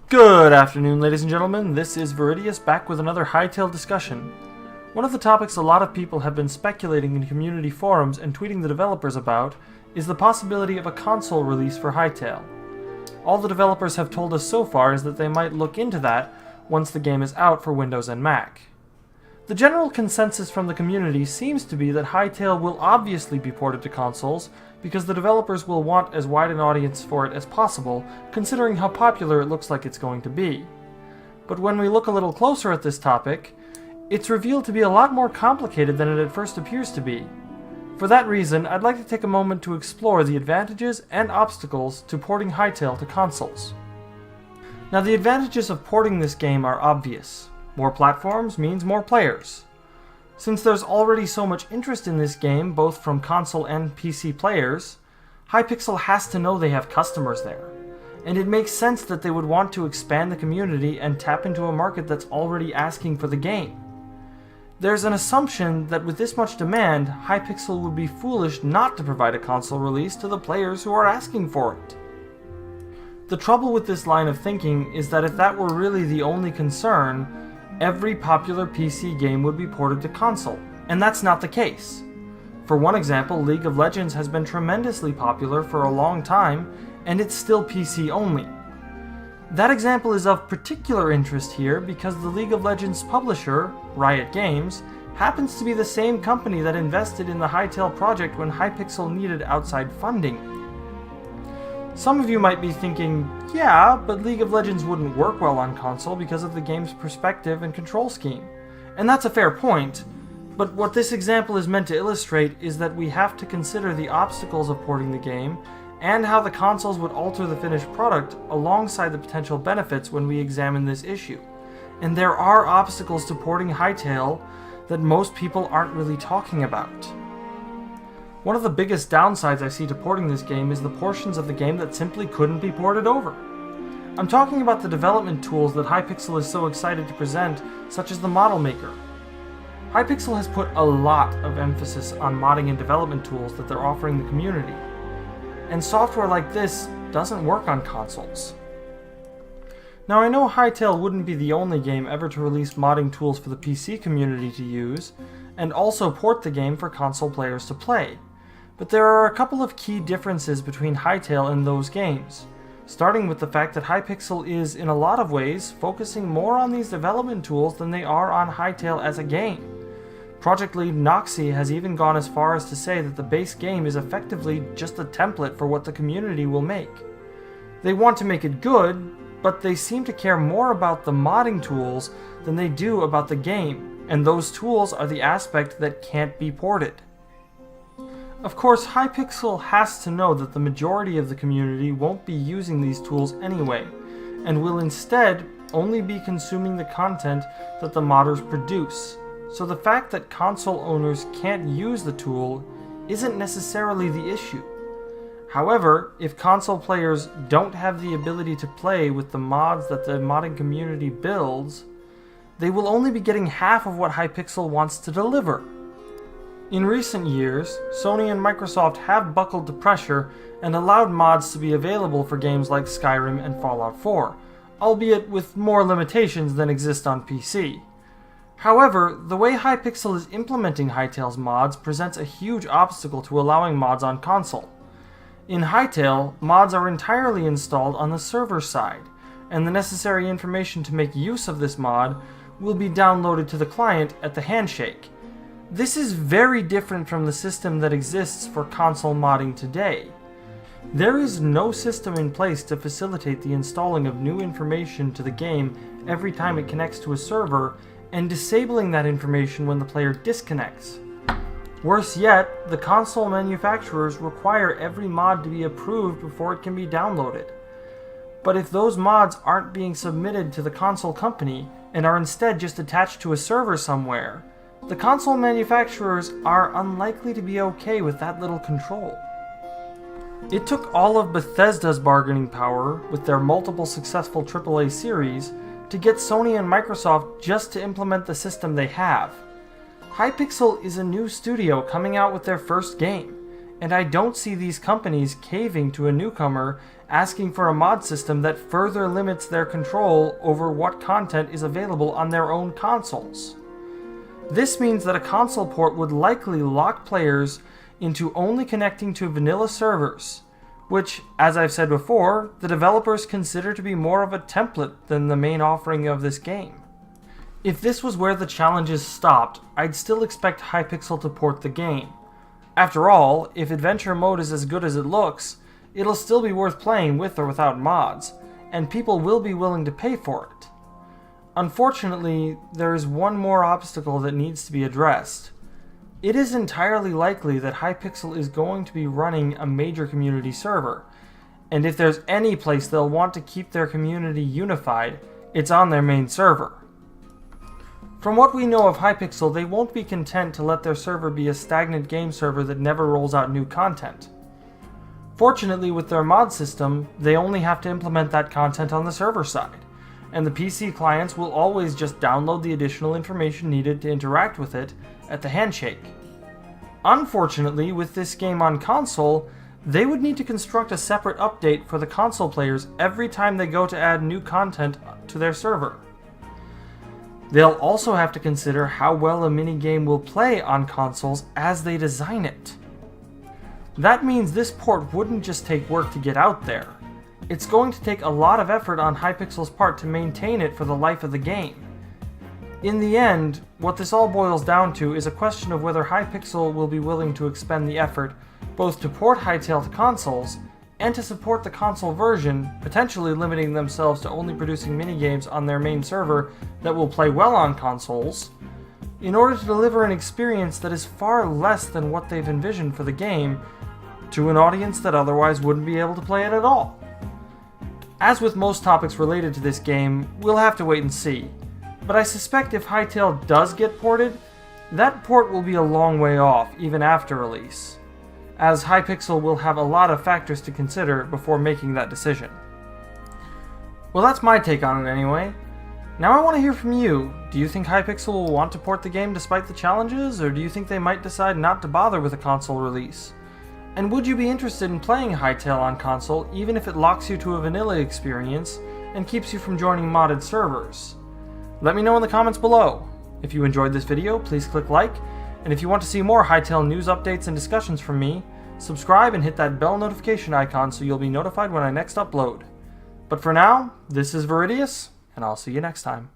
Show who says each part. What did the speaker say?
Speaker 1: Good afternoon, ladies and gentlemen. This is Viridius back with another Hytale discussion. One of the topics a lot of people have been speculating in community forums and tweeting the developers about is the possibility of a console release for Hytale. All the developers have told us so far is that they might look into that once the game is out for Windows and Mac. The general consensus from the community seems to be that Hytale will obviously be ported to consoles because the developers will want as wide an audience for it as possible, considering how popular it looks like it's going to be. But when we look a little closer at this topic, it's revealed to be a lot more complicated than it at first appears to be. For that reason, I'd like to take a moment to explore the advantages and obstacles to porting Hytale to consoles. Now, the advantages of porting this game are obvious. More platforms means more players. Since there's already so much interest in this game, both from console and PC players, Hypixel has to know they have customers there. And it makes sense that they would want to expand the community and tap into a market that's already asking for the game. There's an assumption that with this much demand, Hypixel would be foolish not to provide a console release to the players who are asking for it. The trouble with this line of thinking is that if that were really the only concern, every popular PC game would be ported to console, and that's not the case. For one example, League of Legends has been tremendously popular for a long time, and it's still PC only. That example is of particular interest here because the League of Legends publisher, Riot Games, happens to be the same company that invested in the Hytale project when Hypixel needed outside funding. Some of you might be thinking, yeah, but League of Legends wouldn't work well on console because of the game's perspective and control scheme. And that's a fair point, but what this example is meant to illustrate is that we have to consider the obstacles of porting the game and how the consoles would alter the finished product alongside the potential benefits when we examine this issue. And there are obstacles to porting Hytale that most people aren't really talking about. One of the biggest downsides I see to porting this game is the portions of the game that simply couldn't be ported over. I'm talking about the development tools that Hypixel is so excited to present, such as the Model Maker. Hypixel has put a lot of emphasis on modding and development tools that they're offering the community, and software like this doesn't work on consoles. Now, I know Hytale wouldn't be the only game ever to release modding tools for the PC community to use, and also port the game for console players to play. But there are a couple of key differences between Hytale and those games, starting with the fact that Hypixel is, in a lot of ways, focusing more on these development tools than they are on Hytale as a game. Project lead Noxy has even gone as far as to say that the base game is effectively just a template for what the community will make. They want to make it good, but they seem to care more about the modding tools than they do about the game, and those tools are the aspect that can't be ported. Of course, Hypixel has to know that the majority of the community won't be using these tools anyway, and will instead only be consuming the content that the modders produce. So the fact that console owners can't use the tool isn't necessarily the issue. However, if console players don't have the ability to play with the mods that the modding community builds, they will only be getting half of what Hypixel wants to deliver. In recent years, Sony and Microsoft have buckled to pressure and allowed mods to be available for games like Skyrim and Fallout 4, albeit with more limitations than exist on PC. However, the way Hypixel is implementing Hytale's mods presents a huge obstacle to allowing mods on console. In Hytale, mods are entirely installed on the server side, and the necessary information to make use of this mod will be downloaded to the client at the handshake. This is very different from the system that exists for console modding today. There is no system in place to facilitate the installing of new information to the game every time it connects to a server, and disabling that information when the player disconnects. Worse yet, the console manufacturers require every mod to be approved before it can be downloaded. But if those mods aren't being submitted to the console company, and are instead just attached to a server somewhere, the console manufacturers are unlikely to be okay with that little control. It took all of Bethesda's bargaining power with their multiple successful AAA series to get Sony and Microsoft just to implement the system they have. Hypixel is a new studio coming out with their first game, and I don't see these companies caving to a newcomer asking for a mod system that further limits their control over what content is available on their own consoles. This means that a console port would likely lock players into only connecting to vanilla servers, which, as I've said before, the developers consider to be more of a template than the main offering of this game. If this was where the challenges stopped, I'd still expect Hypixel to port the game. After all, if adventure mode is as good as it looks, it'll still be worth playing with or without mods, and people will be willing to pay for it. Unfortunately, there is one more obstacle that needs to be addressed. It is entirely likely that Hypixel is going to be running a major community server, and if there's any place they'll want to keep their community unified, it's on their main server. From what we know of Hypixel, they won't be content to let their server be a stagnant game server that never rolls out new content. Fortunately, with their mod system, they only have to implement that content on the server side, and the PC clients will always just download the additional information needed to interact with it at the handshake. Unfortunately, with this game on console, they would need to construct a separate update for the console players every time they go to add new content to their server. They'll also have to consider how well a minigame will play on consoles as they design it. That means this port wouldn't just take work to get out there. It's going to take a lot of effort on Hypixel's part to maintain it for the life of the game. In the end, what this all boils down to is a question of whether Hypixel will be willing to expend the effort both to port Hytale to consoles and to support the console version, potentially limiting themselves to only producing minigames on their main server that will play well on consoles, in order to deliver an experience that is far less than what they've envisioned for the game to an audience that otherwise wouldn't be able to play it at all. As with most topics related to this game, we'll have to wait and see, but I suspect if Hytale does get ported, that port will be a long way off even after release, as Hypixel will have a lot of factors to consider before making that decision. Well, that's my take on it anyway. Now I want to hear from you. Do you think Hypixel will want to port the game despite the challenges, or do you think they might decide not to bother with a console release? And would you be interested in playing Hytale on console even if it locks you to a vanilla experience and keeps you from joining modded servers? Let me know in the comments below. If you enjoyed this video, please click like, and if you want to see more Hytale news updates and discussions from me, subscribe and hit that bell notification icon so you'll be notified when I next upload. But for now, this is Viridius, and I'll see you next time.